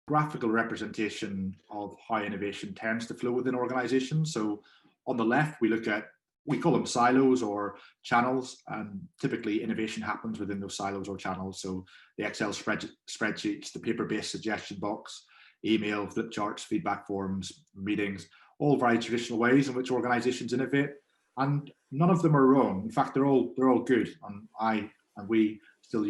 graphical representation of how innovation tends to flow within organizations. So on the left, we look at, we call them silos or channels, and typically innovation happens within those silos or channels. So the Excel spreadsheets, the paper-based suggestion box, email, flip charts, feedback forms, meetings, all very traditional ways in which organizations innovate. And none of them are wrong. In fact, they're all good, and we still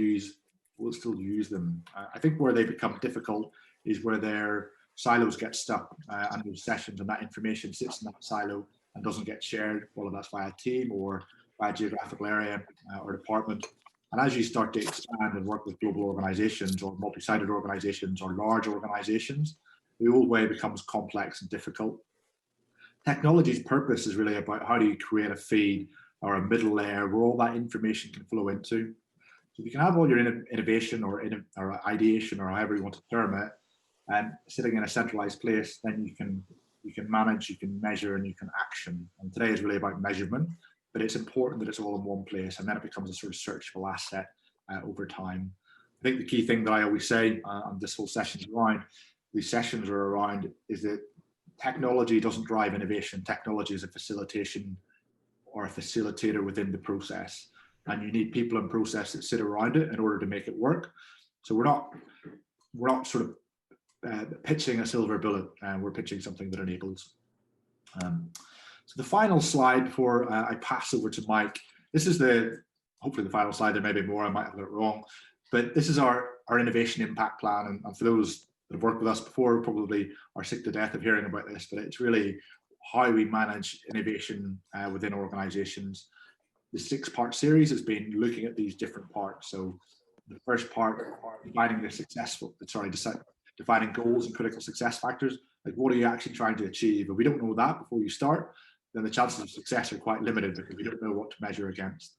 will still use them. I think where they become difficult is where their silos get stuck and those sessions and that information sits in that silo and doesn't get shared, whether that's via team or by geographical area or department. And as you start to expand and work with global organizations or multi-sided organizations or large organizations, the old way becomes complex and difficult. Technology's purpose is really about how do you create a feed or a middle layer where all that information can flow into. So if you can have all your innovation or ideation or however you want to term it, and sitting in a centralized place, then you can manage, you can measure, and you can action. And today is really about measurement, but it's important that it's all in one place, and then it becomes a sort of searchable asset over time. I think the key thing that I always say on this whole sessions around, these sessions are around, is that technology doesn't drive innovation. Technology is a facilitation or a facilitator within the process, and you need people and process that sit around it in order to make it work. So we're not sort of pitching a silver bullet, and we're pitching something that enables. So the final slide before I pass over to Mike, this is hopefully the final slide. There may be more, I might have got it wrong, but this is our innovation impact plan. And for those that have worked with us before, probably are sick to death of hearing about this, but it's really how we manage innovation within organizations. The 6-part series has been looking at these different parts. So the first part, defining goals and critical success factors. Like, what are you actually trying to achieve? If we don't know that before you start, then the chances of success are quite limited because we don't know what to measure against.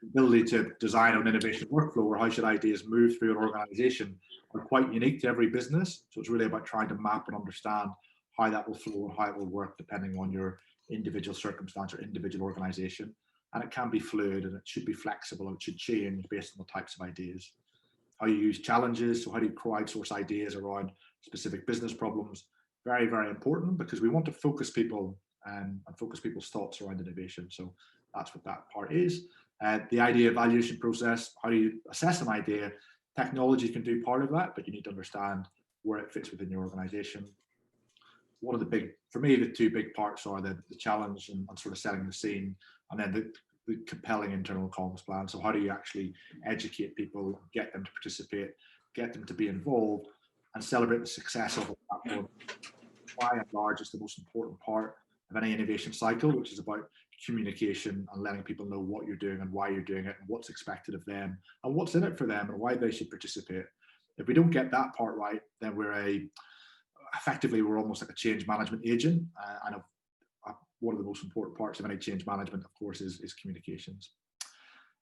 The ability to design an innovation workflow, or how should ideas move through an organization, are quite unique to every business. So it's really about trying to map and understand how that will flow or how it will work depending on your individual circumstance or individual organization. And it can be fluid, and it should be flexible, and it should change based on the types of ideas. How you use challenges, so how do you crowdsource ideas around specific business problems? Very, very important, because we want to focus people and focus people's thoughts around innovation. So that's what that part is. The idea evaluation process, how do you assess an idea? Technology can do part of that, but you need to understand where it fits within your organization. One of the big, for me, the 2 big parts are the challenge and sort of setting the scene, and then the compelling internal comms plan. So how do you actually educate people, get them to participate, get them to be involved, and celebrate the success of a platform? By and large, is the most important part of any innovation cycle, which is about communication and letting people know what you're doing and why you're doing it and what's expected of them and what's in it for them and why they should participate. If we don't get that part right, then effectively we're almost like a change management agent, and one of the most important parts of any change management, of course, is communications.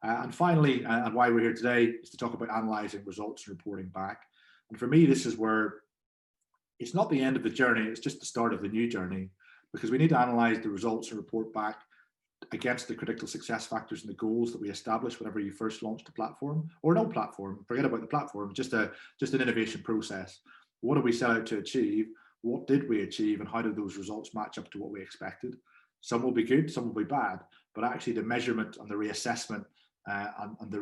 And finally, and why we're here today, is to talk about analysing results and reporting back. And for me, this is where it's not the end of the journey, it's just the start of the new journey, because we need to analyse the results and report back against the critical success factors and the goals that we establish whenever you first launched a platform, or no platform. Forget about the platform, just an innovation process. What did we set out to achieve? What did we achieve, and how did those results match up to what we expected? Some will be good, some will be bad, but actually the measurement and the reassessment and the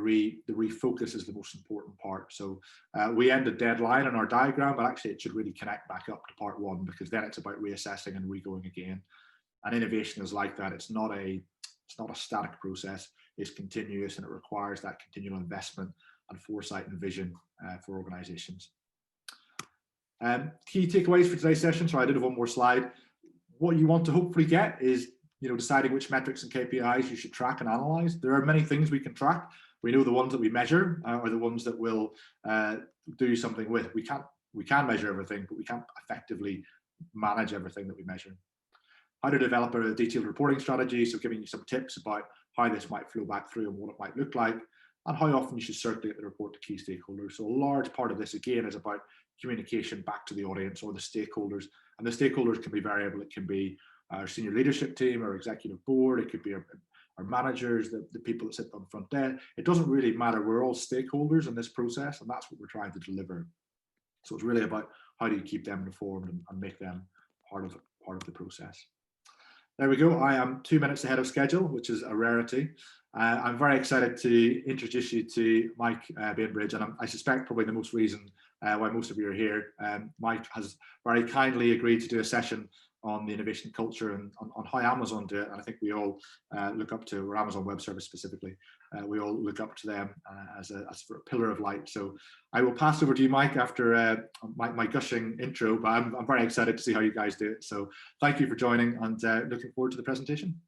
refocus is the most important part. So we end a deadline on our diagram, but actually it should really connect back up to part 1, because then it's about reassessing and re-going again. And innovation is like that. It's not a static process. It's continuous, and it requires that continual investment and foresight and vision for organizations. Key takeaways for today's session. So I did have one more slide. What you want to hopefully get is, deciding which metrics and KPIs you should track and analyze. There are many things we can track. We know the ones that we measure are the ones that we'll do something with. We can measure everything, but we can't effectively manage everything that we measure. How to develop a detailed reporting strategy, so giving you some tips about how this might flow back through and what it might look like, and how often you should circulate the report to key stakeholders. So a large part of this, again, is about communication back to the audience or the stakeholders. And the stakeholders can be variable. It can be our senior leadership team, our executive board. It could be our managers, the people that sit on the front desk. It doesn't really matter. We're all stakeholders in this process, and that's what we're trying to deliver. So it's really about how do you keep them informed and make them part of the process. There we go. I am 2 minutes ahead of schedule, which is a rarity. I'm very excited to introduce you to Mike Banbridge, and I suspect probably the most reason why most of you are here. Mike has very kindly agreed to do a session on the innovation culture and on how Amazon do it. And I think we all look up to, or Amazon Web Service specifically, we all look up to them as a pillar of light. So I will pass over to you, Mike, after my gushing intro, but I'm very excited to see how you guys do it. So thank you for joining, and looking forward to the presentation.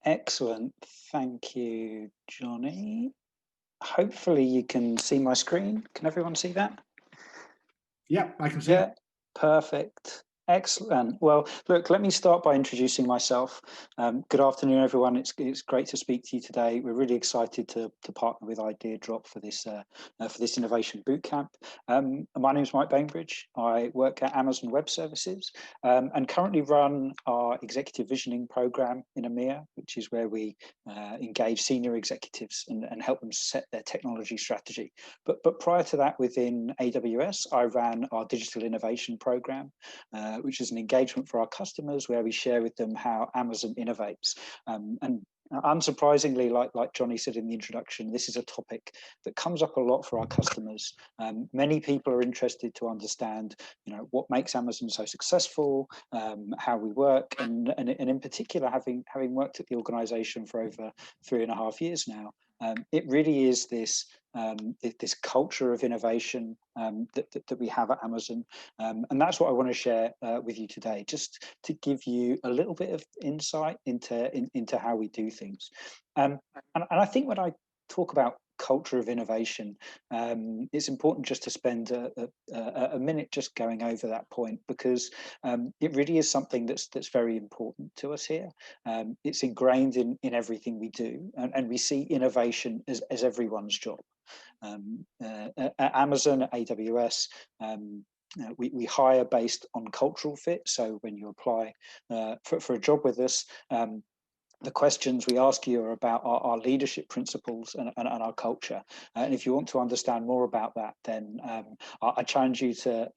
Excellent. Thank you, Johnny. Hopefully you can see my screen. Can everyone see that? Yeah, I can see. Yeah, perfect. Excellent. Well, look, let me start by introducing myself. Good afternoon, everyone. It's great to speak to you today. We're really excited to partner with IdeaDrop for this innovation bootcamp. My name is Mike Banbridge. I work at Amazon Web Services and currently run our executive visioning program in EMEA, which is where we engage senior executives and help them set their technology strategy. But prior to that, within AWS, I ran our digital innovation program, which is an engagement for our customers where we share with them how Amazon innovates. And unsurprisingly, like Johnny said in the introduction, this is a topic that comes up a lot for our customers. Many people are interested to understand, what makes Amazon so successful, how we work, and in particular, having worked at the organization for over 3.5 years now, it really is this culture of innovation that we have at Amazon, and that's what I want to share with you today, just to give you a little bit of insight into how we do things. And I think when I talk about culture of innovation, it's important just to spend a minute just going over that point, because it really is something that's very important to us here. It's ingrained in everything we do, and we see innovation as everyone's job. At Amazon, at AWS, we hire based on cultural fit. So when you apply for a job with us, the questions we ask you are about our leadership principles and our culture. And if you want to understand more about that, then I challenge you to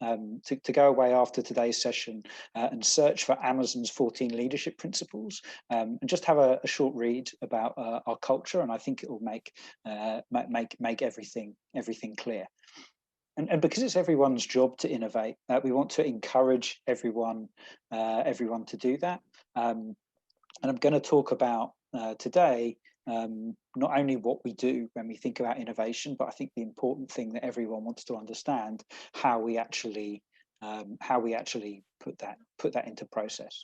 go away after today's session and search for Amazon's 14 leadership principles, and just have a short read about our culture. And I think it will make everything clear. And because it's everyone's job to innovate, we want to encourage everyone to do that. And I'm going to talk about today not only what we do when we think about innovation, but I think the important thing that everyone wants to understand, how we actually put that into process.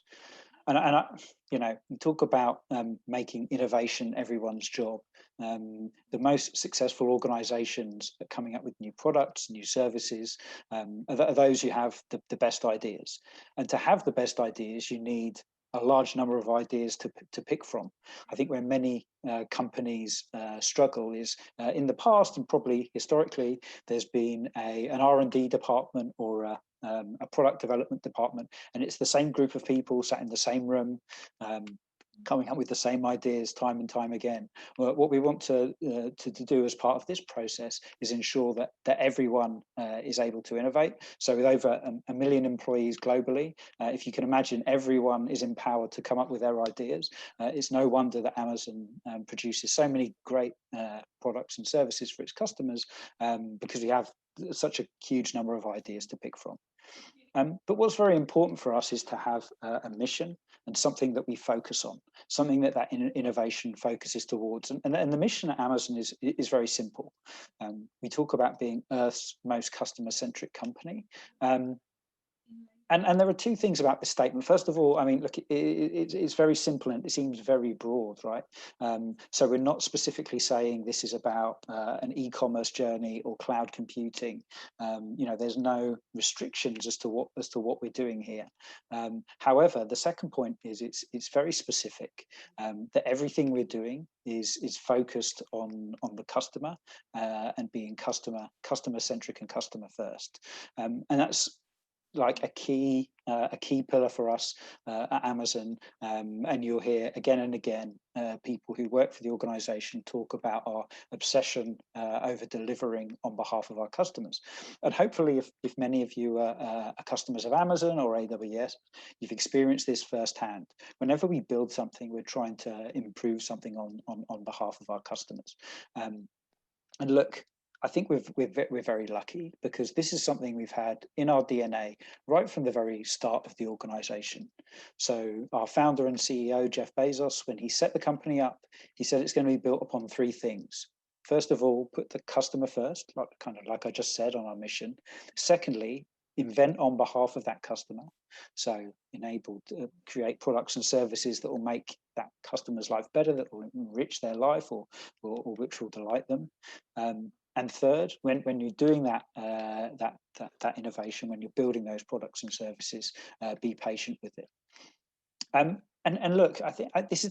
And we talk about making innovation everyone's job. The most successful organizations are coming up with new products, new services, are those who have the best ideas. And to have the best ideas, you need a large number of ideas to pick from. I think where many companies struggle is in the past, and probably historically, there's been an R&D department or a product development department, and it's the same group of people sat in the same room, coming up with the same ideas time and time again. Well, what we want to do as part of this process is ensure that everyone is able to innovate. So with over a million employees globally, if you can imagine, everyone is empowered to come up with their ideas. It's no wonder that Amazon produces so many great products and services for its customers, because we have such a huge number of ideas to pick from. But what's very important for us is to have a mission and something that we focus on, something that innovation focuses towards. And the mission at Amazon is very simple. We talk about being Earth's most customer-centric company. And there are two things about this statement. First of all, I mean, look, it's very simple and it seems very broad, right? So we're not specifically saying this is about an e-commerce journey or cloud computing. There's no restrictions as to what we're doing here. However, the second point is it's very specific, that everything we're doing is focused on the customer and being customer centric and customer first. And like a key pillar for us at Amazon, and you'll hear again and again people who work for the organization talk about our obsession over delivering on behalf of our customers. And hopefully, if many of you are customers of Amazon or AWS, you've experienced this firsthand. Whenever we build something, we're trying to improve something on behalf of our customers. And look, I think we're very lucky, because this is something we've had in our DNA right from the very start of the organization. So our founder and CEO, Jeff Bezos, when he set the company up, he said it's going to be built upon three things. First of all, put the customer first, like I just said, on our mission. Secondly, invent on behalf of that customer. So enable to create products and services that will make that customer's life better, that will enrich their life, or which will delight them. And third, when you're doing that innovation, when you're building those products and services, be patient with it. And look, I think this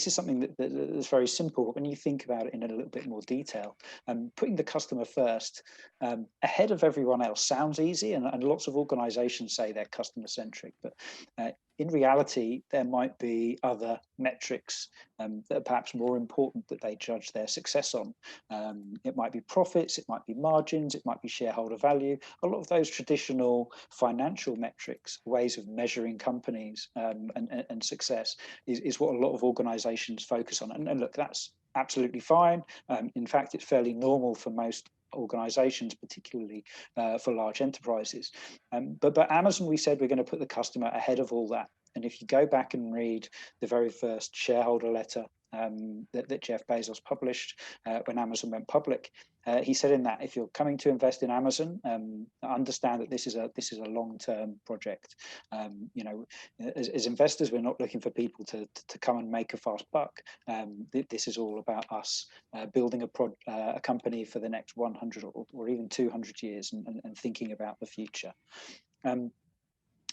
is something that is very simple. But when you think about it in a little bit more detail, putting the customer first ahead of everyone else sounds easy, and lots of organizations say they're customer centric, but in reality, there might be other metrics that are perhaps more important that they judge their success on. It might be profits, it might be margins, it might be shareholder value. A lot of those traditional financial metrics, ways of measuring companies and success, is what a lot of organizations focus on. And look, that's absolutely fine. In fact, it's fairly normal for most organizations, particularly for large enterprises. But Amazon, we said we're going to put the customer ahead of all that. And if you go back and read the very first shareholder letter that Jeff Bezos published when Amazon went public, he said in that, if you're coming to invest in Amazon, understand that this is a long-term project. You know, as investors, we're not looking for people to come and make a fast buck. This is all about us building a company for the next 100 or even 200 years, and thinking about the future. And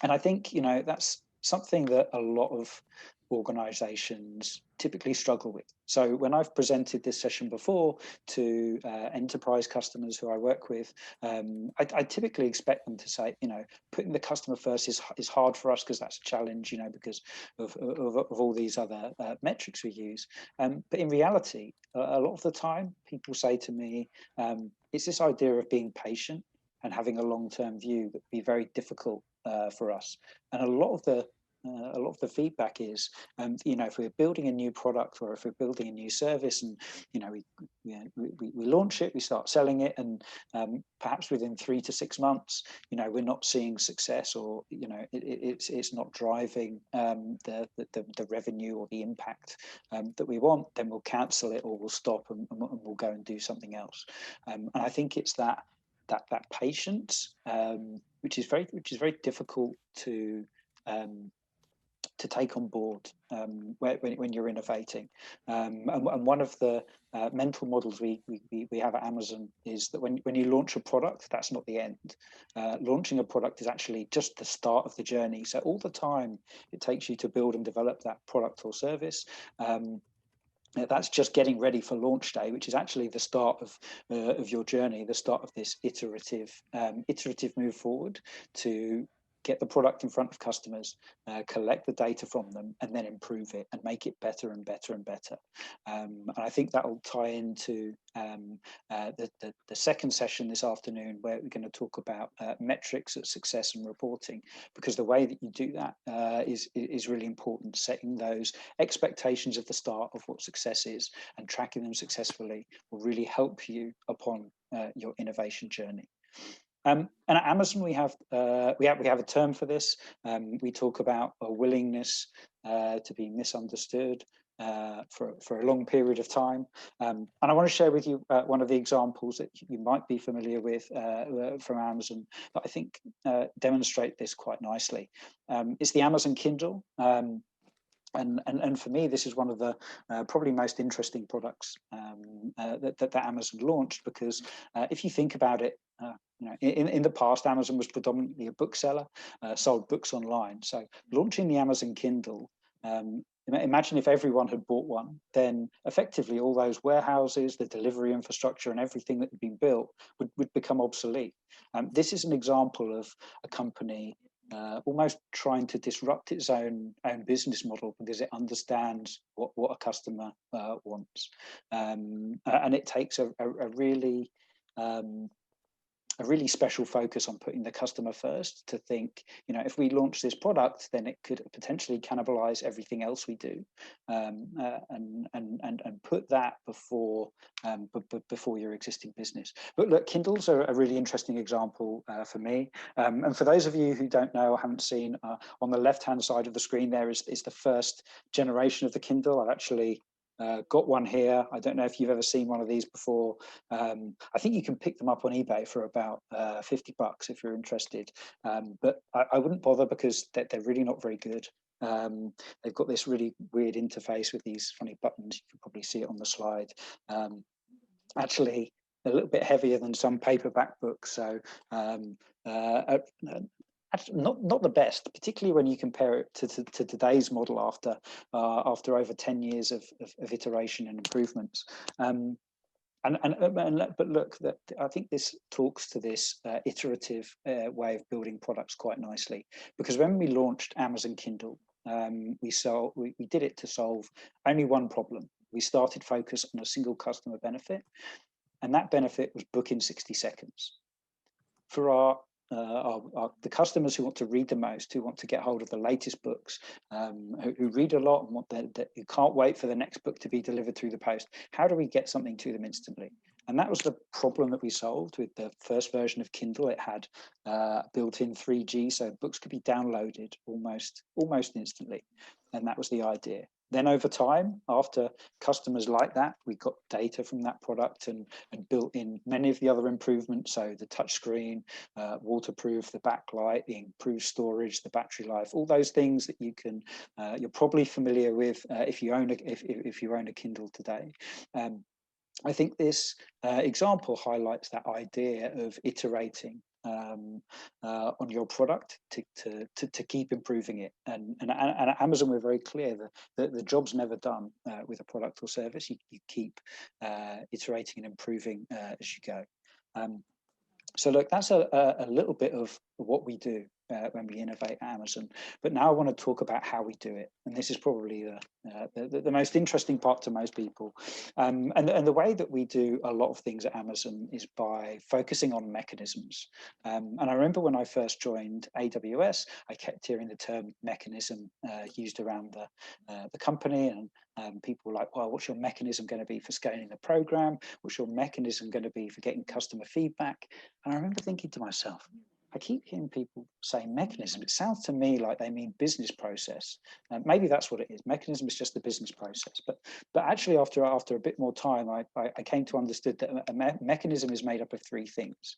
I think, you know, that's something that a lot of organizations typically struggle with. So when I've presented this session before to enterprise customers who I work with, I typically expect them to say, you know, putting the customer first is hard for us because that's a challenge, you know, because of all these other metrics we use. But in reality, a lot of the time, people say to me, it's this idea of being patient and having a long-term view that be very difficult for us. And a lot of the feedback is, you know, if we're building a new product or if we're building a new service, and you know, we launch it, we start selling it, and perhaps within 3 to 6 months, you know, we're not seeing success, or you know, it's not driving the revenue or the impact that we want, then we'll cancel it, or we'll stop and we'll go and do something else. And I think it's that patience, which is very difficult to take on board when you're innovating. And one of the mental models we have at Amazon is that when you launch a product, that's not the end. Launching a product is actually just the start of the journey. So all the time it takes you to build and develop that product or service, that's just getting ready for launch day, which is actually the start of your journey, the start of this iterative move forward to get the product in front of customers, collect the data from them, and then improve it and make it better and better and better. And I think that will tie into the second session this afternoon, where we're going to talk about metrics at success and reporting, because the way that you do that is really important. Setting those expectations at the start of what success is and tracking them successfully will really help you upon your innovation journey. And at Amazon, we have a term for this. We talk about a willingness to be misunderstood for a long period of time. And I want to share with you one of the examples that you might be familiar with from Amazon that I think demonstrate this quite nicely. It's the Amazon Kindle. And for me, this is one of the probably most interesting products that Amazon launched, because if you think about it, you know, in the past, Amazon was predominantly a bookseller, sold books online. So launching the Amazon Kindle Imagine if everyone had bought one, then effectively all those warehouses, the delivery infrastructure and everything that had been built would become obsolete. This is an example of a company almost trying to disrupt its own business model because it understands what a customer wants. And it takes a really special focus on putting the customer first, to think, if we launch this product, then it could potentially cannibalize everything else we do, and put that before your existing business. But look, Kindles are a really interesting example for me, and for those of you who don't know or haven't seen, on the left hand side of the screen there is the first generation of the Kindle. I've actually got one here. I don't know if you've ever seen one of these before. I think you can pick them up on eBay for about $50 if you're interested. But I wouldn't bother because they're really not very good. They've got this really weird interface with these funny buttons. You can probably see it on the slide. Actually, a little bit heavier than some paperback books. So not the best, particularly when you compare it to today's model after over 10 years of iteration and improvements. But look, I think this talks to this iterative way of building products quite nicely, because when we launched Amazon Kindle, we did it to solve only one problem. We started focus on a single customer benefit, and that benefit was book in 60 seconds. For the customers who want to read the most, who want to get hold of the latest books, who read a lot and who can't wait for the next book to be delivered through the post, how do we get something to them instantly? And that was the problem that we solved with the first version of Kindle. It had built-in 3G, so books could be downloaded almost instantly, and that was the idea. Then over time, after customers like that, we got data from that product and built in many of the other improvements. So the touchscreen, waterproof, the backlight, the improved storage, the battery life, all those things that you're probably familiar with if you own a Kindle today. I think this example highlights that idea of iterating on your product to keep improving it. And at Amazon, we're very clear that the job's never done with a product or service. You keep iterating and improving as you go. So look, that's a little bit of what we do when we innovate at Amazon. But now I want to talk about how we do it. And this is probably the most interesting part to most people. And the way that we do a lot of things at Amazon is by focusing on mechanisms. And I remember when I first joined AWS, I kept hearing the term mechanism used around the company, and people were like, well, what's your mechanism going to be for scaling the program? What's your mechanism going to be for getting customer feedback? And I remember thinking to myself, I keep hearing people say mechanism. It sounds to me like they mean business process. Maybe that's what it is. Mechanism is just the business process. But actually, after a bit more time, I came to understand that a mechanism is made up of three things.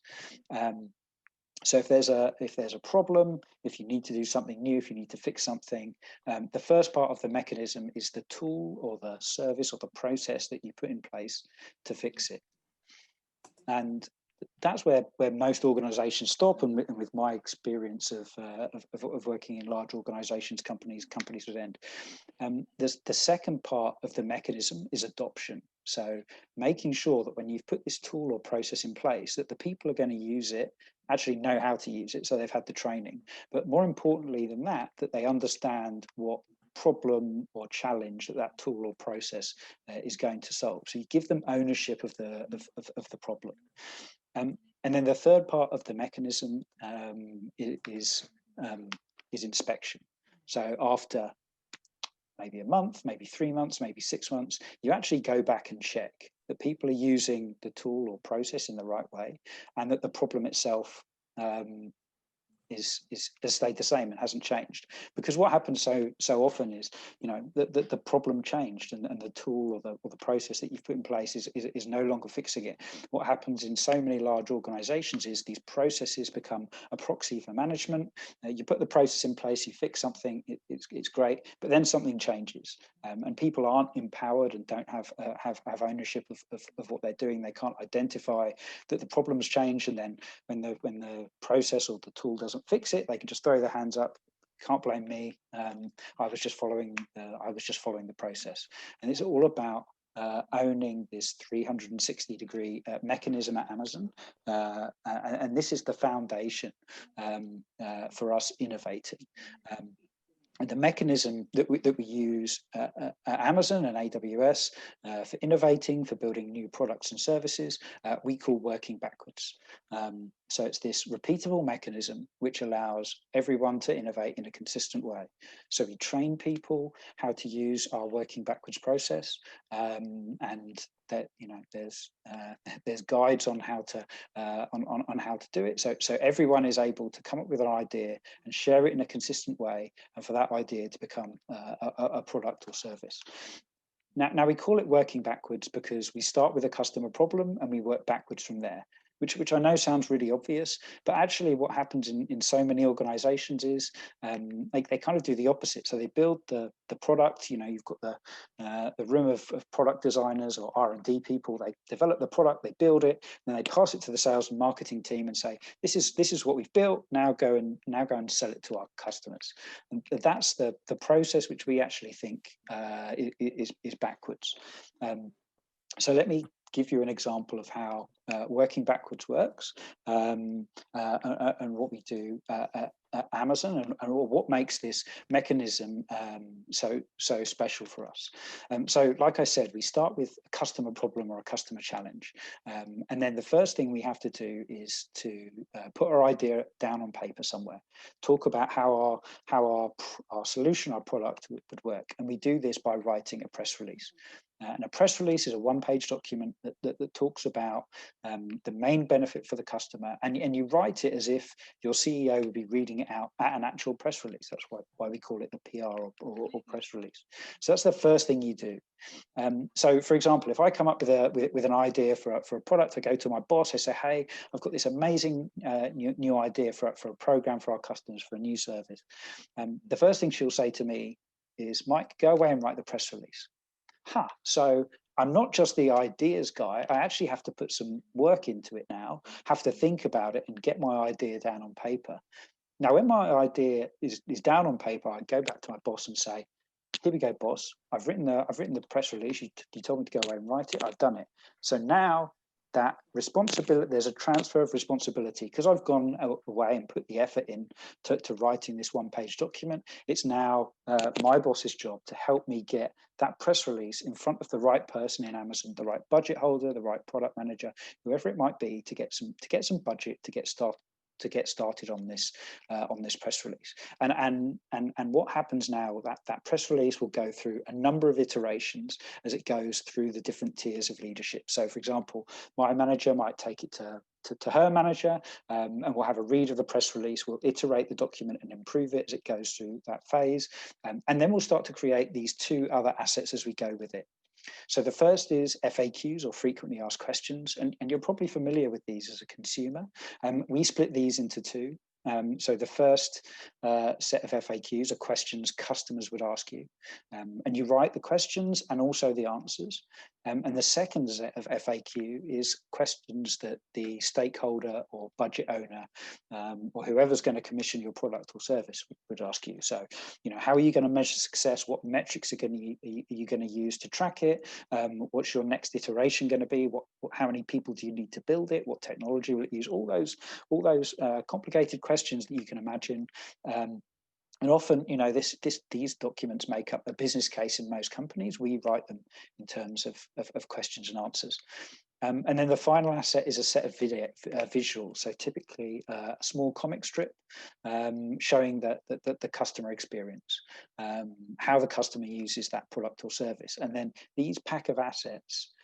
So if there's a problem, if you need to do something new, if you need to fix something, the first part of the mechanism is the tool or the service or the process that you put in place to fix it. And that's where most organizations stop, and with my experience of working in large organizations, companies would end. The second part of the mechanism is adoption. So making sure that when you've put this tool or process in place, that the people are going to use it actually know how to use it, so they've had the training. But more importantly than that, that they understand what problem or challenge that tool or process is going to solve. So you give them ownership of the problem. And then the third part of the mechanism is inspection. So after maybe a month, maybe 3 months, maybe 6 months, you actually go back and check that people are using the tool or process in the right way, and that the problem itself has stayed the same and hasn't changed. Because what happens so often is, the problem changed, and the tool or the process that you've put in place is no longer fixing it. What happens in so many large organizations is these processes become a proxy for management. You put the process in place, you fix something, it's great, but then something changes, and people aren't empowered and don't have ownership of what they're doing. They can't identify that the problem's changed, and then when the process or the tool doesn't fix it, they can just throw their hands up, can't blame me. I was just following the process, and it's all about owning this 360-degree mechanism at Amazon, and this is the foundation for us innovating. And the mechanism that we use at Amazon and AWS for innovating, for building new products and services, we call working backwards. So it's this repeatable mechanism which allows everyone to innovate in a consistent way. So we train people how to use our working backwards process, and that there's guides on how to on how to do it. So everyone is able to come up with an idea and share it in a consistent way, and for that idea to become a product or service. Now we call it working backwards because we start with a customer problem and we work backwards from there, which I know sounds really obvious, but actually what happens in so many organizations is they kind of do the opposite. So they build the product, you've got the room of product designers or R&D people, they develop the product, they build it, then they pass it to the sales and marketing team and say, this is what we've built, now go and sell it to our customers. And that's the process which we actually think is backwards. So let me give you an example of how working backwards works, and what we do at Amazon, and what makes this mechanism so special for us. So like I said, we start with a customer problem or a customer challenge, and then the first thing we have to do is to put our idea down on paper somewhere, talk about how our solution, our product would work, and we do this by writing a press release. And a press release is a one-page document that talks about the main benefit for the customer, and you write it as if your CEO would be reading it out at an actual press release. That's why we call it the PR or press release. So that's the first thing you do. So, for example, if I come up with an idea for a product, I go to my boss. I say, "Hey, I've got this amazing new idea for a program for our customers, for a new service." The first thing she'll say to me is, "Mike, go away and write the press release." So I'm not just the ideas guy. I actually have to put some work into it now, have to think about it and get my idea down on paper. Now, when my idea is down on paper, I go back to my boss and say, "Here we go, boss. I've written the press release. You told me to go away and write it. I've done it. So now that responsibility, there's a transfer of responsibility because I've gone away and put the effort in to writing this one-page document. It's now my boss's job to help me get that press release in front of the right person in Amazon, the right budget holder, the right product manager, whoever it might be, to get some budget to get started on this press release. And what happens now, that press release will go through a number of iterations as it goes through the different tiers of leadership. So, for example, my manager might take it to her manager, and we'll have a read of the press release. We'll iterate the document and improve it as it goes through that phase, and then we'll start to create these two other assets as we go with it. So the first is FAQs, or frequently asked questions, and you're probably familiar with these as a consumer. We split these into two. So the first set of FAQs are questions customers would ask you, and you write the questions and also the answers. And the second set of FAQ is questions that the stakeholder or budget owner, or whoever's going to commission your product or service would ask you. So, how are you going to measure success? What metrics are you going to use to track it? What's your next iteration going to be? How many people do you need to build it? What technology will it use? All those complicated questions that you can imagine. And often, these documents make up a business case in most companies. We write them in terms of questions and answers. And then the final asset is a set of visuals. So typically a small comic strip showing the customer experience, how the customer uses that product or service. And then these pack of assets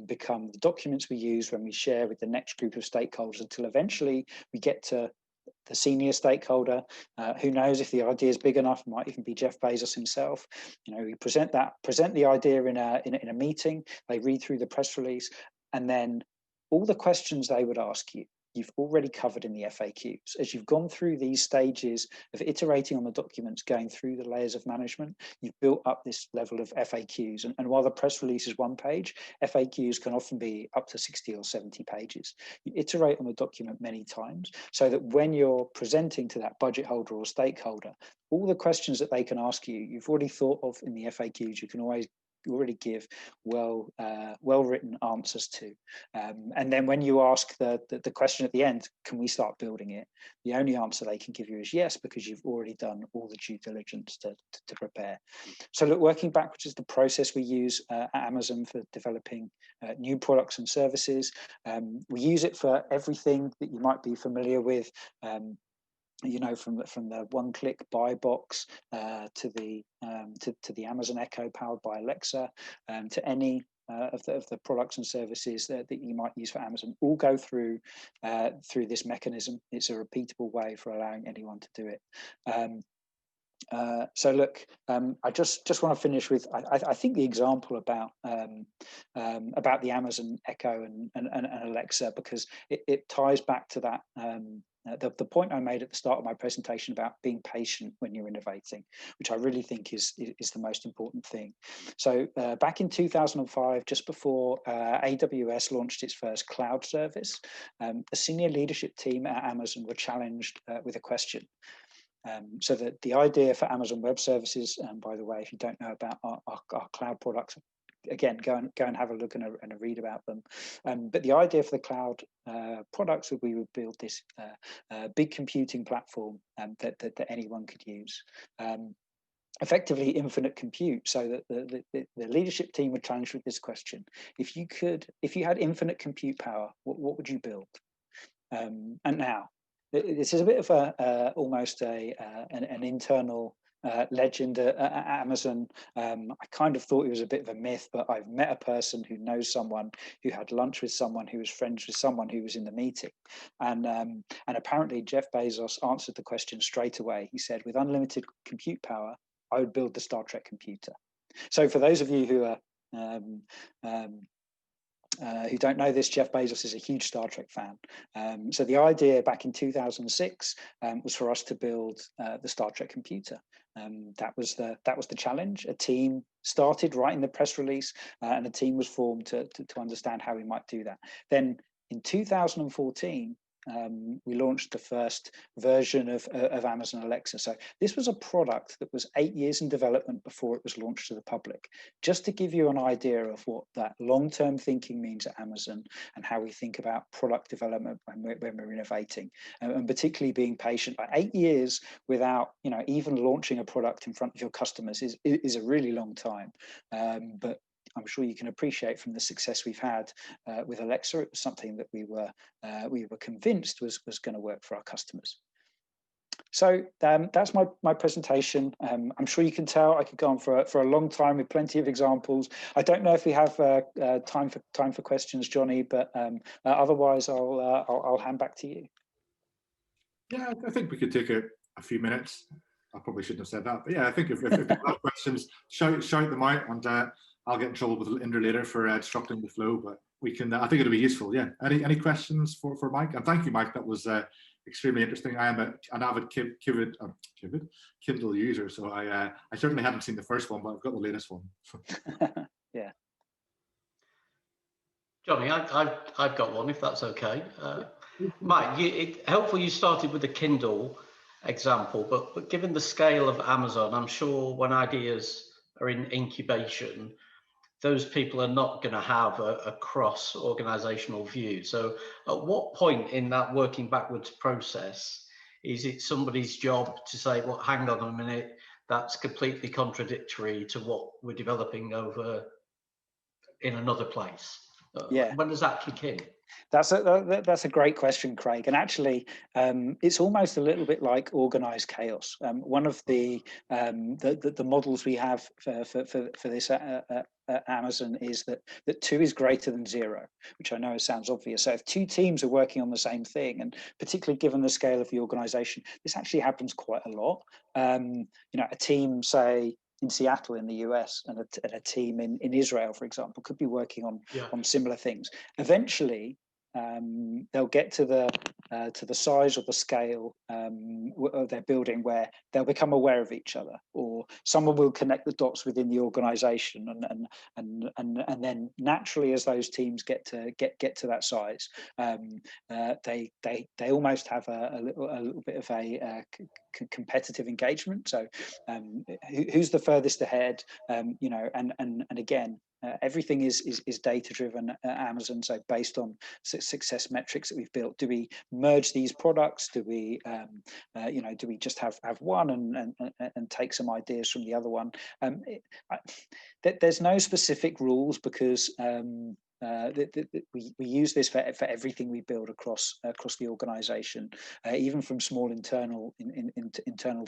become the documents we use when we share with the next group of stakeholders, until eventually we get to the senior stakeholder. Who knows if the idea is big enough? Might even be Jeff Bezos himself. We present the idea in a meeting. They read through the press release, and then all the questions they would ask you you've already covered in the FAQs. As you've gone through these stages of iterating on the documents, going through the layers of management, you've built up this level of FAQs. And while the press release is 1 page, FAQs can often be up to 60 or 70 pages. You iterate on the document many times so that when you're presenting to that budget holder or stakeholder, all the questions that they can ask you, you've already thought of in the FAQs. You can already give well-written answers to. And then when you ask the question at the end, can we start building it? The only answer they can give you is yes, because you've already done all the due diligence to prepare. So look, working backwards is the process we use at Amazon for developing new products and services. We use it for everything that you might be familiar with. You know, from the one-click buy box to the Amazon Echo powered by Alexa, to any of the products and services that you might use for Amazon, all go through this mechanism. It's a repeatable way for allowing anyone to do it. So look, I just want to finish with I think the example about the Amazon Echo and Alexa, because it ties back to that. The point I made at the start of my presentation about being patient when you're innovating, which I really think is the most important thing. So back in 2005, just before AWS launched its first cloud service, the senior leadership team at Amazon were challenged with a question. So that the idea for Amazon Web Services, and by the way, if you don't know about our cloud products, again, go and have a look and a read about them. But the idea for the cloud products would we would build this big computing platform that anyone could use. Effectively infinite compute, so that the leadership team were challenged with this question: if you had infinite compute power, what would you build? And now, this is a bit of almost an internal legend at Amazon. I kind of thought it was a bit of a myth, but I've met a person who knows someone who had lunch with someone who was friends with someone who was in the meeting, and apparently Jeff Bezos answered the question straight away. He said, with unlimited compute power, I would build the Star Trek computer. So for those of you who are who don't know this, Jeff Bezos is a huge Star Trek fan. So the idea back in 2006 was for us to build the Star Trek computer. That was the challenge. A team started writing the press release, and a team was formed to understand how we might do that. Then in 2014, we launched the first version of Amazon Alexa. So this was a product that was 8 years in development before it was launched to the public, just to give you an idea of what that long-term thinking means at Amazon and how we think about product development when we're innovating, and particularly being patient. Like 8 years without even launching a product in front of your customers is a really long time. But I'm sure you can appreciate from the success we've had with Alexa, it was something that we were convinced was going to work for our customers. So that's my presentation. I'm sure you can tell I could go on for a long time with plenty of examples. I don't know if we have time for questions, Johnny, but otherwise I'll hand back to you. Yeah, I think we could take a few minutes. I probably shouldn't have said that, but yeah, I think if you have questions, shout them out, and I'll get in trouble with Linda later for disrupting the flow, but we can. I think it'll be useful. Yeah. Any questions for Mike? And thank you, Mike. That was extremely interesting. I am an avid Kindle user, so I certainly haven't seen the first one, but I've got the latest one. Yeah. Johnny, I've got one, if that's okay. Mike, helpful you started with the Kindle example, but given the scale of Amazon, I'm sure when ideas are in incubation, those people are not going to have a cross-organizational view. So at what point in that working backwards process is it somebody's job to say, well, hang on a minute, that's completely contradictory to what we're developing over in another place? Yeah. When does that kick in? That's a great question, Craig. And actually, it's almost a little bit like organized chaos. One of the models we have for this at Amazon is that 2 is greater than 0, which I know sounds obvious. So if 2 teams are working on the same thing, and particularly given the scale of the organization, this actually happens quite a lot. A team, say, in Seattle in the US and a team in Israel, for example, could be working on similar things. Eventually, they'll get to the size or the scale of their building where they'll become aware of each other, or someone will connect the dots within the organisation, and then naturally, as those teams get to that size, they almost have a little bit of a competitive engagement. So who's the furthest ahead, you know, and again, everything is data driven at Amazon. So based on success metrics that we've built, do we merge these products? Do we, you know, do we just have one and take some ideas from the other one? There's no specific rules, because we use this for everything we build across the organisation, even from small internal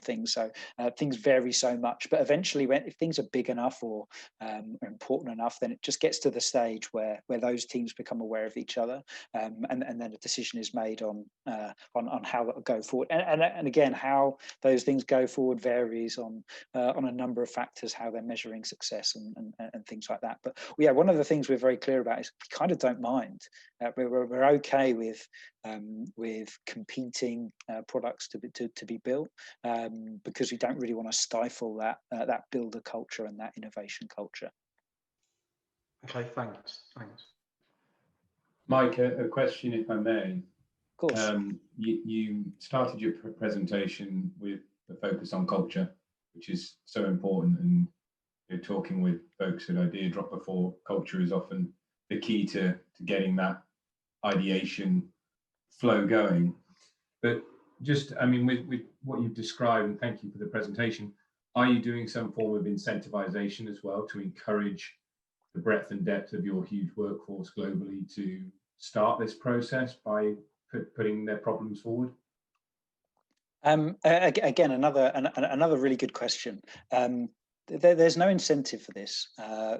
things. So things vary so much, but eventually, if things are big enough or are important enough, then it just gets to the stage where those teams become aware of each other, and then a decision is made on how that will go forward. And again, how those things go forward varies on a number of factors, how they're measuring success and things like that. But yeah, one of the things we're very clear about is we kind of don't mind. We're okay with competing products to be built, because we don't really want to stifle that builder culture and that innovation culture. Okay, thanks. Mike, a question, if I may. Of course. You started your presentation with the focus on culture, which is so important, and you're talking with folks at Idea Drop before. Culture is often the key to getting that ideation flow going. But just, I mean, with what you've described, and thank you for the presentation, are you doing some form of incentivization as well to encourage the breadth and depth of your huge workforce globally to start this process by putting their problems forward? Again, another really good question. There's no incentive for this.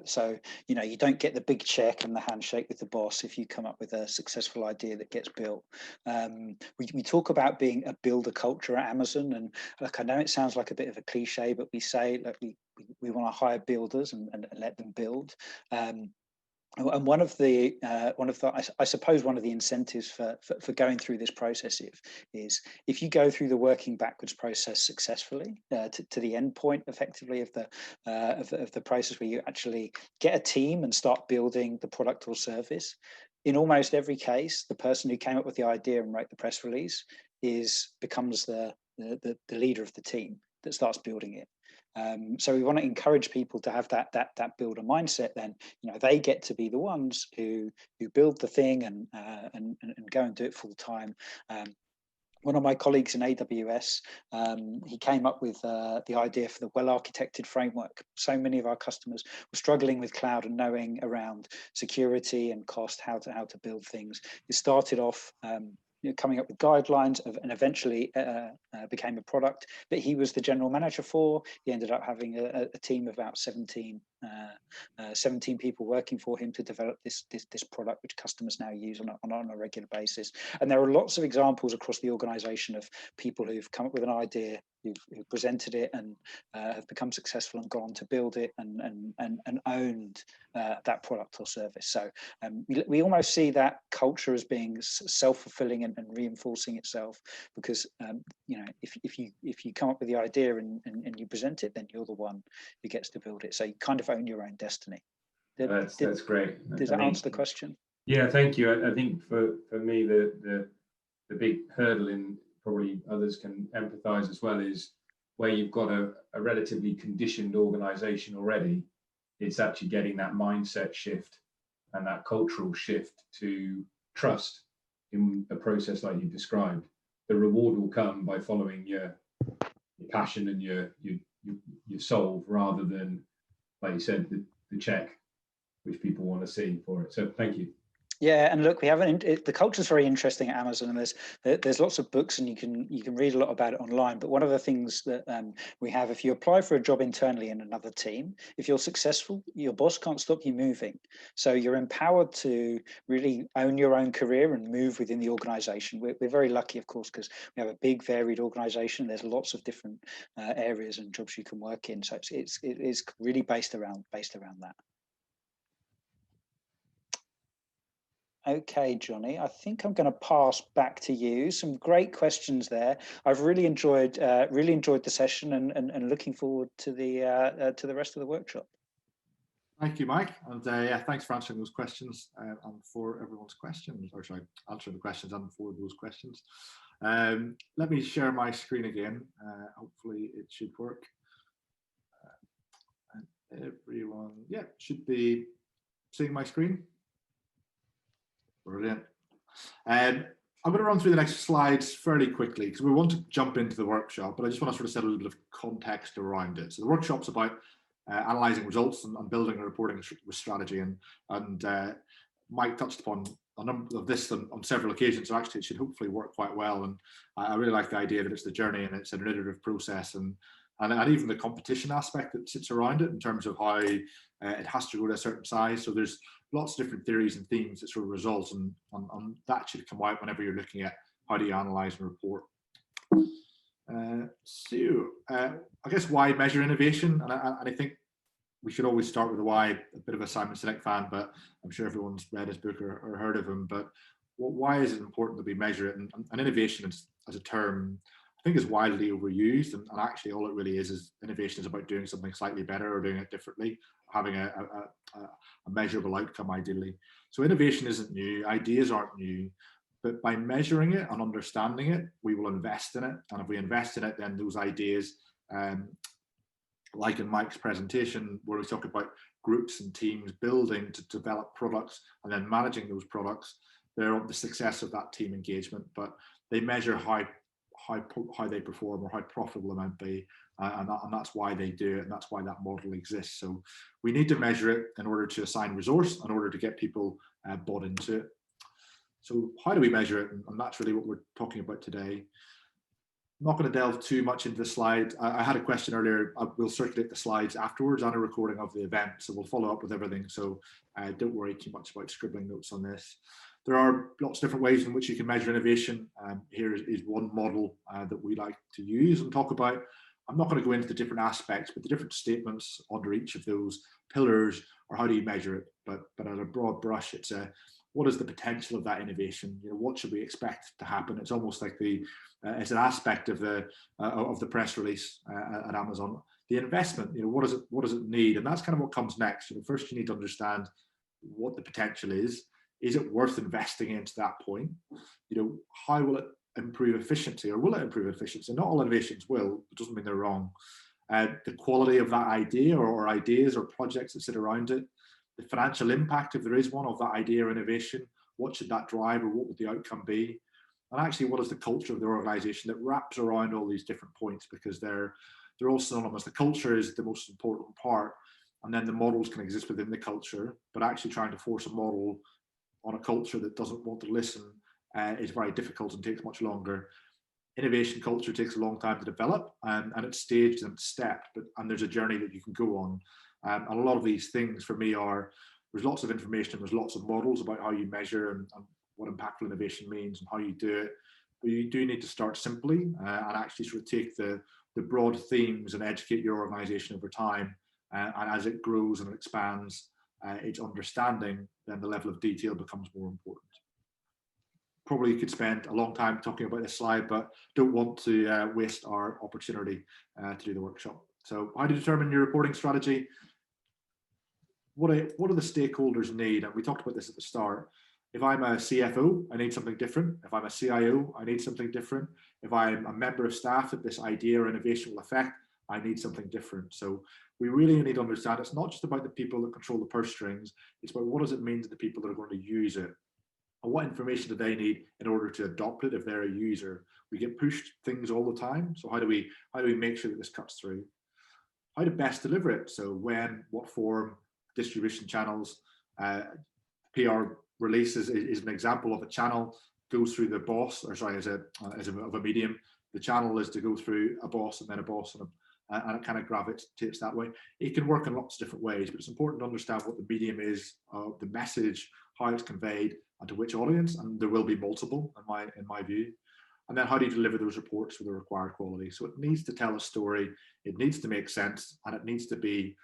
So, you know, you don't get the big check and the handshake with the boss if you come up with a successful idea that gets built. We talk about being a builder culture at Amazon, and look, I know it sounds like a bit of a cliche, but we say that we want to hire builders and let them build. And one of the I suppose one of the incentives for going through this process is if you go through the working backwards process successfully to the end point effectively of the process, where you actually get a team and start building the product or service. In almost every case, the person who came up with the idea and wrote the press release becomes the leader of the team that starts building it. So we want to encourage people to have that builder mindset. Then, you know, they get to be the ones who build the thing and go and do it full time. One of my colleagues in AWS, he came up with the idea for the well-architected framework. So many of our customers were struggling with cloud and knowing around security and cost, how to build things. It started off coming up with guidelines and eventually became a product that he was the general manager for. He ended up having a team of about 17 people working for him to develop this product, which customers now use on a regular basis. And there are lots of examples across the organization of people who've come up with an idea, who've presented it and have become successful and gone on to build it and owned that product or service. So we almost see that culture as being self-fulfilling and reinforcing itself, because you know, if you come up with the idea and you present it, then you're the one who gets to build it. So you kind of own your own destiny. That's great. Does that answer the question? Yeah, thank you. I think for me the big hurdle, in probably others can empathize as well, is where you've got a relatively conditioned organization already. It's actually getting that mindset shift and that cultural shift to trust in a process like you described. The reward will come by following your passion and your soul, rather than, like you said, the check which people want to see for it. So thank you. Yeah, and look, we haven't. The culture is very interesting at Amazon, and there's lots of books, and you can read a lot about it online. But one of the things that we have, if you apply for a job internally in another team, if you're successful, your boss can't stop you moving. So you're empowered to really own your own career and move within the organisation. We're very lucky, of course, because we have a big, varied organisation. There's lots of different areas and jobs you can work in. So it is really based around that. Okay, Johnny, I think I'm going to pass back to you. Some great questions there. I've really enjoyed the session, and looking forward to the rest of the workshop. Thank you, Mike, and yeah, thanks for answering those questions and for everyone's questions, or sorry, answering the questions and for those questions. Let me share my screen again. Hopefully it should work. And everyone, yeah, should be seeing my screen. Brilliant. I'm going to run through the next slides fairly quickly because we want to jump into the workshop, but I just want to sort of set a little bit of context around it. So the workshop's about analysing results and building a reporting strategy, and Mike touched upon a number of this on several occasions, so actually it should hopefully work quite well. And I really like the idea that it's the journey and it's an iterative process, and even the competition aspect that sits around it in terms of how it has to go to a certain size. So there's lots of different theories and themes that sort of result, and that should come out whenever you're looking at how do you analyse and report. I guess why measure innovation, and I think we should always start with the why. A bit of a Simon Sinek fan, but I'm sure everyone's read his book or heard of him. But why is it important that we measure it? And innovation as a term, I think, is widely overused, and actually all it really is innovation is about doing something slightly better or doing it differently, having a measurable outcome ideally. So innovation isn't new, ideas aren't new, but by measuring it and understanding it, we will invest in it. And if we invest in it, then those ideas, like in Mike's presentation, where we talk about groups and teams building to develop products and then managing those products, they're the success of that team engagement, but they measure how they perform or how profitable they might be, and that's why they do it, and that's why that model exists. So we need to measure it in order to assign resource, in order to get people bought into it. So how do we measure it? And that's really what we're talking about today. I'm not going to delve too much into the slide. I had a question earlier. We'll circulate the slides afterwards and a recording of the event, so we'll follow up with everything. So don't worry too much about scribbling notes on this. There are lots of different ways in which you can measure innovation. Here is one model that we like to use and talk about. I'm not going to go into the different aspects, but the different statements under each of those pillars, or how do you measure it? But at a broad brush, it's what is the potential of that innovation? You know, what should we expect to happen? It's almost like it's an aspect of the press release at Amazon. The investment, you know, what does it need? And that's kind of what comes next. You know, first you need to understand what the potential is. Is it worth investing into that point? You know, how will it improve efficiency, or will it improve efficiency? Not all innovations will. It doesn't mean they're wrong. The quality of that idea or ideas or projects that sit around it, the financial impact, if there is one, of that idea or innovation, what should that drive, or what would the outcome be? And actually, what is the culture of the organization that wraps around all these different points, because they're all synonymous. The culture is the most important part, and then the models can exist within the culture, but actually trying to force a model on a culture that doesn't want to listen is very difficult and takes much longer. Innovation culture takes a long time to develop, and it's staged and stepped, and there's a journey that you can go on. And a lot of these things for me there's lots of information, there's lots of models about how you measure and what impactful innovation means and how you do it. But you do need to start simply and actually sort of take the broad themes and educate your organization over time. And as it grows and expands its understanding, then the level of detail becomes more important. Probably could spend a long time talking about this slide, but don't want to waste our opportunity to do the workshop. So how to determine your reporting strategy? What do the stakeholders need? And we talked about this at the start. If I'm a CFO, I need something different. If I'm a CIO, I need something different. If I'm a member of staff that this idea or innovation will affect, I need something different. So we really need to understand it's not just about the people that control the purse strings, it's about what does it mean to the people that are going to use it, and what information do they need in order to adopt it if they're a user. We get pushed things all the time, so how do we make sure that this cuts through? How to best deliver it? So when, what form, distribution channels. PR release is an example of a channel, goes through the boss, or sorry, as a medium. The channel is to go through a boss and then a boss, and it kind of gravitates that way. It can work in lots of different ways, but it's important to understand what the medium is, the message, how it's conveyed, and to which audience, and there will be multiple in my view. And then how do you deliver those reports with the required quality? So it needs to tell a story, it needs to make sense, and it needs to be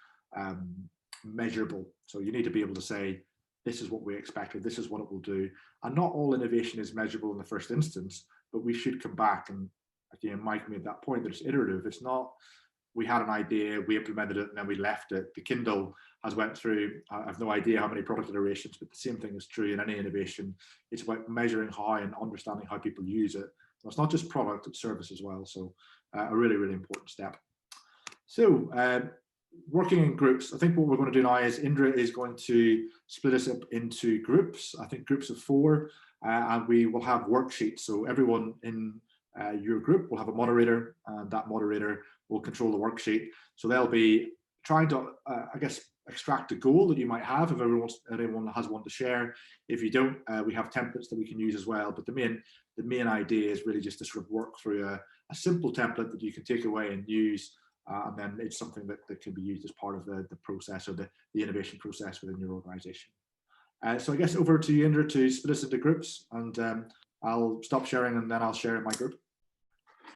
measurable. So you need to be able to say, this is what we expected, this is what it will do. And not all innovation is measurable in the first instance, but we should come back. And again, Mike made that point that it's iterative. It's not, we had an idea, we implemented it, and then we left it. The Kindle has went through, I have no idea how many product iterations, but the same thing is true in any innovation. It's about measuring how and understanding how people use it. So it's not just product, it's service as well. So a really, really important step. So working in groups, I think what we're going to do now is Indra is going to split us up into groups, I think groups of 4, and we will have worksheets. So everyone in your group will have a moderator, and that moderator will control the worksheet. So they'll be trying to, I guess, extract a goal that you might have if anyone has one to share. If you don't, we have templates that we can use as well. But the main idea is really just to sort of work through a simple template that you can take away and use, and then it's something that can be used as part of the process or the innovation process within your organization. So I guess over to you, Indra, to split us into groups, and I'll stop sharing and then I'll share in my group.